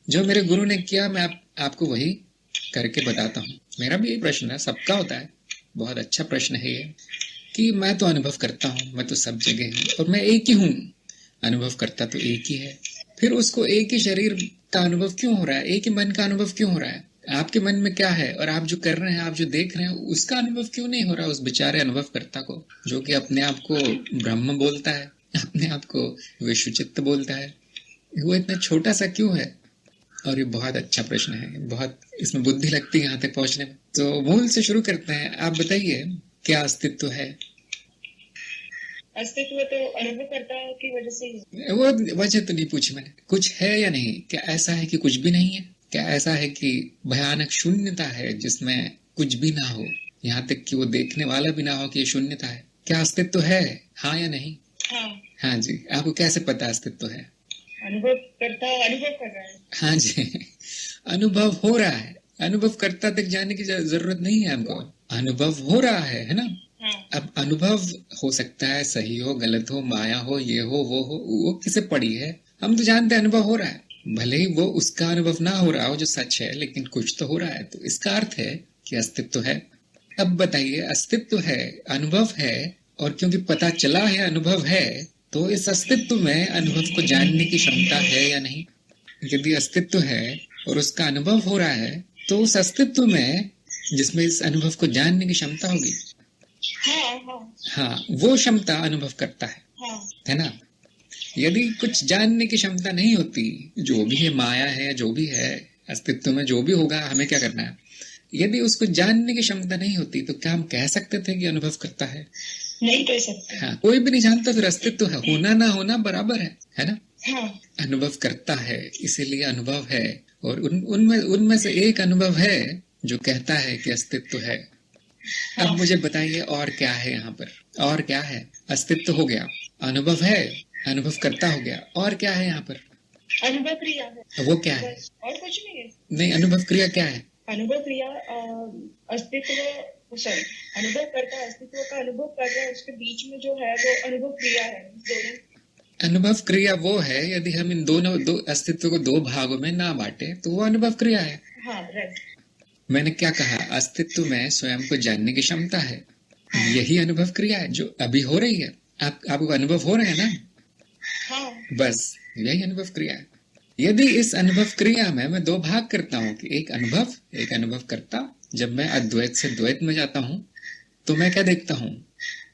जो मेरे गुरु ने किया मैं आपको वही करके बताता हूँ। मेरा भी यही प्रश्न है, सबका होता है। बहुत अच्छा प्रश्न है ये कि मैं तो अनुभव करता हूँ, मैं तो सब जगह हूँ और मैं एक ही हूँ। अनुभव करता तो एक ही है, फिर उसको एक ही शरीर का अनुभव क्यों हो रहा है, एक ही मन का अनुभव क्यों हो रहा है? आपके मन में क्या है और आप जो कर रहे हैं, आप जो देख रहे हैं, उसका अनुभव क्यों नहीं हो रहा उस बेचारे अनुभवकर्ता को, जो कि अपने आप को ब्रह्म बोलता है, अपने आप को विश्वचित्त बोलता है? वो इतना छोटा सा क्यों है? और ये बहुत अच्छा प्रश्न है, बहुत इसमें बुद्धि लगती है यहाँ तक पहुंचने में। तो मूल से शुरू करते हैं। आप बताइए, क्या अस्तित्व है? अस्तित्व तो अनुभवकर्ता की वजह से ही। वो वजह तो नहीं पूछी मैंने, कुछ है या नहीं? क्या ऐसा है कि कुछ भी नहीं है? क्या ऐसा है कि भयानक शून्यता है जिसमें कुछ भी ना हो, यहाँ तक कि वो देखने वाला भी ना हो कि ये शून्यता है? क्या अस्तित्व है, हाँ या नहीं? हाँ। हाँ जी। आपको कैसे पता अस्तित्व है? अनुभव करता अनुभव कर रहा है। हाँ जी। अनुभव हो रहा है, अनुभव करता तक जाने की जरूरत नहीं है हमको, अनुभव हो रहा है ना? हाँ। अब अनुभव हो सकता है सही हो, गलत हो, माया हो, ये हो, वो किसे पड़ी है? हम तो जानते हैं अनुभव हो रहा है, भले ही वो उसका अनुभव ना हो रहा हो जो सच है, लेकिन कुछ तो हो रहा है, तो इसका अर्थ है कि अस्तित्व है। अब बताइए, अस्तित्व है, अनुभव है, और क्योंकि पता चला है अनुभव है, तो इस अस्तित्व में अनुभव को जानने की क्षमता है या नहीं? यदि अस्तित्व है और उसका अनुभव हो रहा है, तो उस अस्तित्व में, जिसमें इस अनुभव को जानने की क्षमता होगी, हाँ, वो क्षमता अनुभव करता है ना? यदि कुछ जानने की क्षमता नहीं होती, जो भी है माया है, जो भी है अस्तित्व में, जो भी होगा, हमें क्या करना है? यदि उसको जानने की क्षमता नहीं होती, तो क्या हम कह सकते थे कि अनुभव करता है? नहीं कह सकते। हाँ, कोई भी नहीं जानता, फिर अस्तित्व है, होना ना होना बराबर है ना? हाँ। अनुभव करता है, इसीलिए अनुभव है। और उनमें से एक अनुभव है जो कहता है कि अस्तित्व है। अब मुझे बताइए, और क्या है यहाँ पर? और क्या है? अस्तित्व हो गया, अनुभव है, अनुभव करता हो गया, और क्या है यहाँ पर? अनुभव क्रिया है। वो क्या है? और कुछ नहीं है। नहीं, अनुभव क्रिया क्या है? अनुभव क्रिया अस्तित्व, सॉरी, अनुभव करता अस्तित्व का अनुभव कर रहा है, उसके बीच में जो है वो अनुभव क्रिया है। दोनों अनुभव क्रिया वो है, यदि हम इन दो अस्तित्व को दो भागों में ना बांटे, तो वो अनुभव क्रिया है। हाँ, राइट। मैंने क्या कहा? अस्तित्व में स्वयं को जानने की क्षमता है, यही अनुभव क्रिया है जो अभी हो रही है। आपको अनुभव हो रहे हैं ना? हाँ। बस यही अनुभव क्रिया है। यदि इस अनुभव क्रिया में मैं दो भाग करता हूँ कि एक अनुभव करता, जब मैं अद्वैत से द्वैत में जाता हूँ, तो मैं क्या देखता हूँ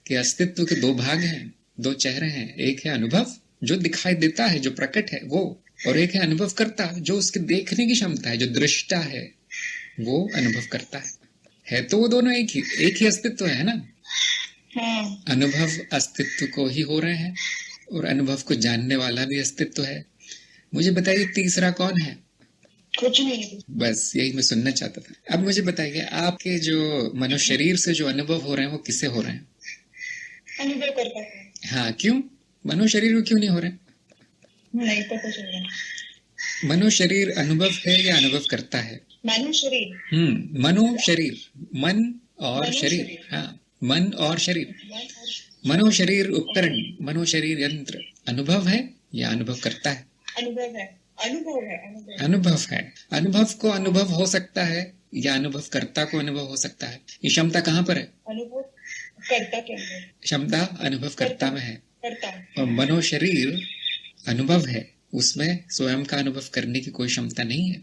कि अस्तित्व के दो भाग हैं, दो चेहरे हैं। एक है अनुभव जो दिखाई देता है, जो प्रकट है वो, और एक है अनुभव करता जो उसके देखने की क्षमता है, जो दृष्टा है, वो अनुभव करता है तो वो दोनों एक ही अस्तित्व है ना? हाँ। अनुभव अस्तित्व को ही हो रहे हैं और अनुभव को जानने वाला भी अस्तित्व है। मुझे बताइए, तीसरा कौन है? कुछ नहीं। बस यही मैं सुनना चाहता था। अब मुझे बताइए, आपके जो मनुष्य शरीर से जो अनुभव हो रहे हैं, वो किससे हो रहे हैं? अनुभव करता है। हाँ, क्यों? मनुष्य शरीर क्यों नहीं हो रहे? नहीं पता चल रहा। मनुष्य शरीर अनुभव है या अनुभव करता है? मनुष्य शरीर। मनो शरीर, मन और शरीर। हाँ, मन और शरीर। मनो शरीर उपकरण, मनो शरीर यंत्र अनुभव है या अनुभव करता है? अनुभव है। अनुभव है। अनुभव को अनुभव हो सकता है या अनुभव कर्ता को अनुभव हो सकता है? ये क्षमता कहाँ पर है? अनुभव कर्ता के अंदर। क्षमता अनुभव कर्ता में है। करता। और मनो शरीर अनुभव है, उसमें स्वयं का अनुभव करने की कोई क्षमता नहीं है।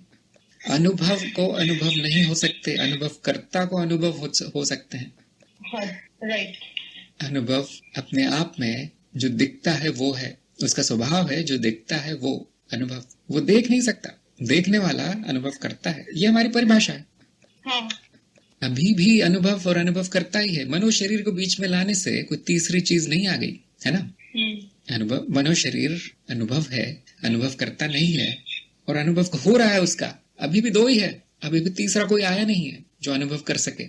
अनुभव को अनुभव नहीं हो सकते, अनुभव कर्ता को अनुभव हो सकते हैं। हाँ, राइट। अनुभव अपने आप में जो दिखता है वो है, उसका स्वभाव है, जो दिखता है वो अनुभव, वो देख नहीं सकता, देखने वाला अनुभव करता है। ये हमारी परिभाषा है। हाँ। अभी भी अनुभव और अनुभव करता ही है। मनुष्य शरीर को बीच में लाने से कोई तीसरी चीज नहीं आ गई, है ना? अनुभव, मनुष्य शरीर अनुभव है, अनुभव करता नहीं है, और अनुभव हो रहा है उसका। अभी भी दो ही है, अभी भी तीसरा कोई आया नहीं है जो अनुभव कर सके।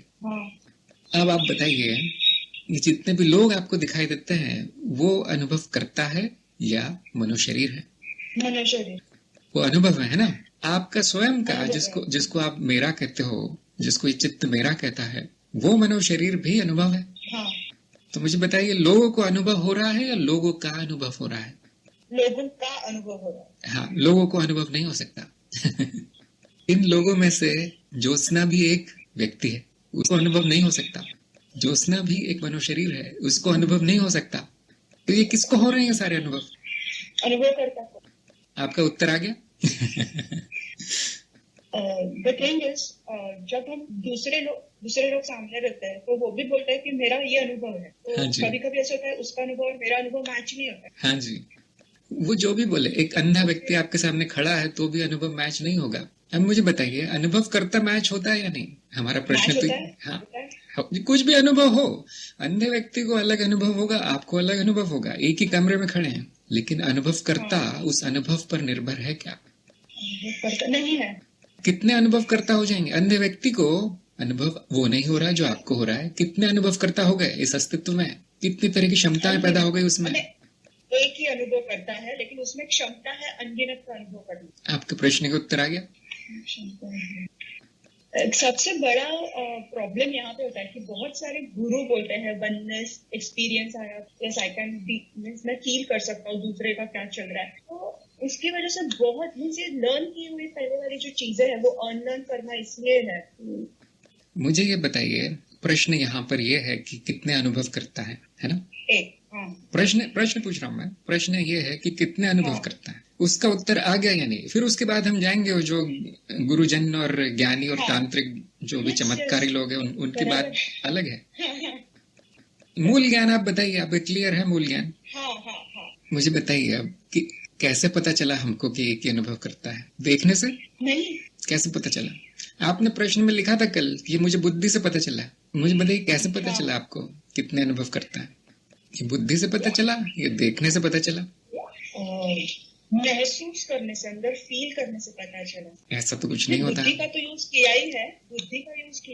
अब आप बताइए, ये जितने भी लोग आपको दिखाई देते हैं, वो अनुभव करता है या मनुष्य शरीर है? मनुष्य शरीर। वो अनुभव है ना? आपका स्वयं का, जिसको आप मेरा कहते हो, जिसको ये चित्त मेरा कहता है, वो मनुष्य शरीर भी अनुभव है। हाँ। तो मुझे बताइए, लोगों को अनुभव हो रहा है या लोगों का अनुभव हो रहा है? लोगों का अनुभव हो रहा है। हाँ, लोगों को अनुभव नहीं हो सकता। इन लोगों में से ज्योत्सना भी एक व्यक्ति है, उसको अनुभव नहीं हो सकता। ज्योत्सना भी एक मनोशरीर है, उसको अनुभव नहीं हो सकता। तो ये किसको हो रहे हैं सारे अनुभव? अनुभव करता है। आपका उत्तर आ गया। द थिंग इज, जब हम दूसरे लोग सामने रहते हैं तो वो भी बोलते हैं कि मेरा ये अनुभव है, तो हाँ जी। कभी कभी ऐसा होता है उसका अनुभव और मेरा अनुभव मैच नहीं होता है। हाँ जी, वो जो भी बोले, एक अंधा व्यक्ति आपके सामने खड़ा है तो भी अनुभव मैच नहीं होगा। अब मुझे बताइए, अनुभव करता मैच होता है या नहीं? हमारा प्रश्न मैच तो होता है, हाँ, होता है। कुछ भी अनुभव हो, अंधे व्यक्ति को अलग अनुभव होगा, आपको अलग अनुभव होगा, एक ही कमरे में खड़े हैं, लेकिन अनुभव करता उस अनुभव पर निर्भर है क्या? अनुभव करता नहीं है। कितने अनुभव करता हो जाएंगे? अंधे व्यक्ति को अनुभव वो नहीं हो रहा जो आपको हो रहा है। कितने अनुभव करता हो गए इस अस्तित्व में? कितनी तरह की क्षमताएं पैदा हो गई उसमें? एक ही अनुभव करता है, लेकिन उसमें क्षमता है अनगिनत का अनुभव करने। आपके प्रश्न का उत्तर आ गया। सबसे बड़ा प्रॉब्लम यहाँ पे होता है कि बहुत सारे गुरु बोलते हैं वननेस एक्सपीरियंस आया, यस आई कैन बी, मैं फील कर सकता हूँ दूसरे का क्या चल रहा है। तो उसकी वजह से बहुत मुझे लर्न की हुई पहले वाली जो चीजें हैं वो अनलर्न करना इसलिए है। मुझे ये बताइए, प्रश्न यहाँ पर ये है कि कितने अनुभव करता है ना? एक प्रश्न पूछ रहा हूँ मैं। प्रश्न ये है कि कितने अनुभव करता है। उसका उत्तर आ गया या नहीं? फिर उसके बाद हम जाएंगे वो जो गुरुजन और ज्ञानी और तांत्रिक जो भी चमत्कारी लोग हैं उनकी बात अलग है। मूल ज्ञान आप बताइए, आप क्लियर है मूल ज्ञान? मुझे बताइए अब कि कैसे पता चला हमको कि एक ही अनुभव करता है? देखने से नहीं। कैसे पता चला? आपने प्रश्न में लिखा था कल कि मुझे बुद्धि से पता चला। मुझे बताइए कैसे पता चला आपको कितने अनुभव करता है? ये बुद्धि से पता चला, ये देखने से पता चला? महसूस करने से, अंदर फील करने से पता चला। ऐसा तो कुछ नहीं होता। बुद्धि का तो यूज किया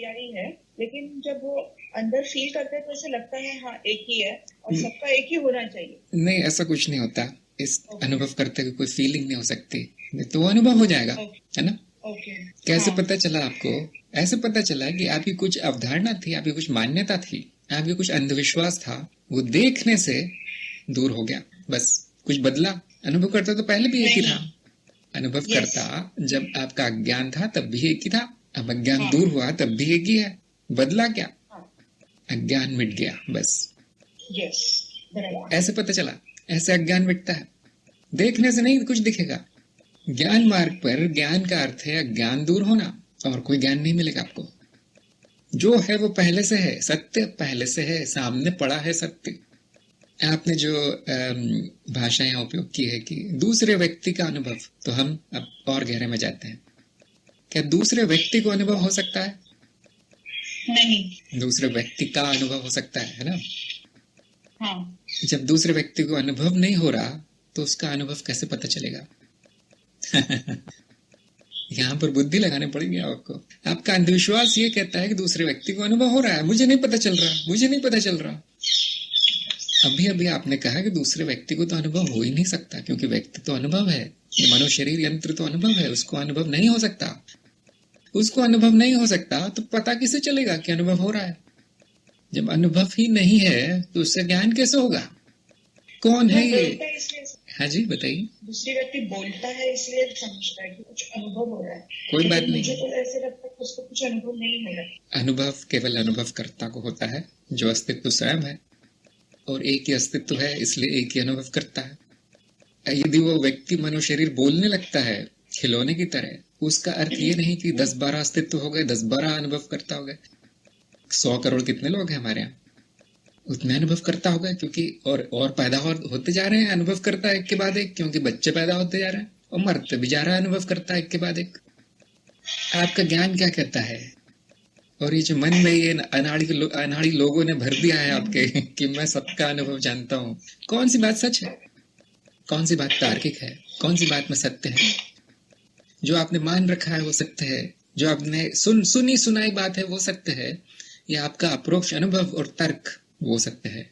ही है, लेकिन जब वो अंदर फील करते हैं तो ऐसे लगता है हाँ एक ही है और सबका एक ही होना चाहिए। नहीं, ऐसा कुछ नहीं होता। इस अनुभव करते हुए कोई फीलिंग नहीं हो सकती, तो वो अनुभव हो जाएगा, है ना? कैसे पता चला आपको? ऐसे पता चला कि आपकी कुछ अवधारणा थी, आपकी कुछ मान्यता थी, आपकी कुछ अंधविश्वास था, वो देखने से दूर हो गया, बस कुछ बदला। अनुभव करता तो पहले भी एक ही था। अनुभव करता जब आपका अज्ञान था तब भी एक ही था, अब अज्ञान दूर हुआ तब भी एक ही है। बदला क्या? अज्ञान मिट गया, बस। ऐसे पता चला, ऐसे अज्ञान मिटता है। देखने से नहीं कुछ दिखेगा। ज्ञान मार्ग पर ज्ञान का अर्थ है अज्ञान दूर होना, और कोई ज्ञान नहीं मिलेगा आपको। जो है वो पहले से है, सत्य पहले से है, सामने पड़ा है सत्य। आपने जो भाषाएं उपयोग की है कि दूसरे व्यक्ति का अनुभव, तो हम अब और गहरे में जाते हैं। क्या दूसरे व्यक्ति को अनुभव हो सकता है? नहीं। दूसरे व्यक्ति का अनुभव हो सकता है ना? हाँ। जब दूसरे व्यक्ति को अनुभव नहीं हो रहा तो उसका अनुभव कैसे पता चलेगा? यहाँ पर बुद्धि लगाने पड़ेगी आपको। आपका अंधविश्वास ये कहता है कि दूसरे व्यक्ति को अनुभव हो रहा है, मुझे नहीं पता चल रहा। अभी अभी आपने कहा कि दूसरे व्यक्ति को तो अनुभव हो ही नहीं सकता, क्योंकि व्यक्ति तो अनुभव है, ये मनो शरीर यंत्र तो अनुभव है, उसको अनुभव नहीं हो सकता। उसको अनुभव नहीं हो सकता तो पता किसे चलेगा कि अनुभव हो रहा है? जब अनुभव ही नहीं है तो उससे ज्ञान कैसे होगा? कौन है ये? हाँ जी बताइए। दूसरे व्यक्ति बोलता है इसलिए समझता है कि कुछ अनुभव हो रहा है। कोई बात नहीं, मुझे तो ऐसे लगता है कि उसको कुछ अनुभव नहीं हो रहा है। अनुभव केवल अनुभवकर्ता को होता है, जो अस्तित्व स्वयं है, और एक ही अस्तित्व है, इसलिए एक ही अनुभव करता है। यदि वो व्यक्ति मनो शरीर बोलने लगता है खिलौने की तरह, उसका अर्थ ये नहीं कि 10-12 अस्तित्व हो गए, 10-12 अनुभव करता हो गए। 100 करोड़ कितने लोग हैं हमारे यहाँ, उतने अनुभव करता होगा, क्योंकि और पैदा होते जा रहे हैं अनुभव करता है एक के बाद एक, क्योंकि बच्चे पैदा होते जा रहे हैं और मरते भी जा रहा है अनुभव करता है एक के बाद एक। आपका ज्ञान क्या कहता है? और ये जो मन में ये अनाड़ी लोगों ने भर दिया है आपके कि मैं सबका अनुभव जानता हूँ। कौन सी बात सच है, कौन सी बात तार्किक है, कौन सी बात में सत्य है? जो आपने मान रखा है वो सत्य है, जो आपने सुनी सुनाई बात है वो सत्य है, या आपका अप्रोक्ष अनुभव और तर्क वो सत्य है?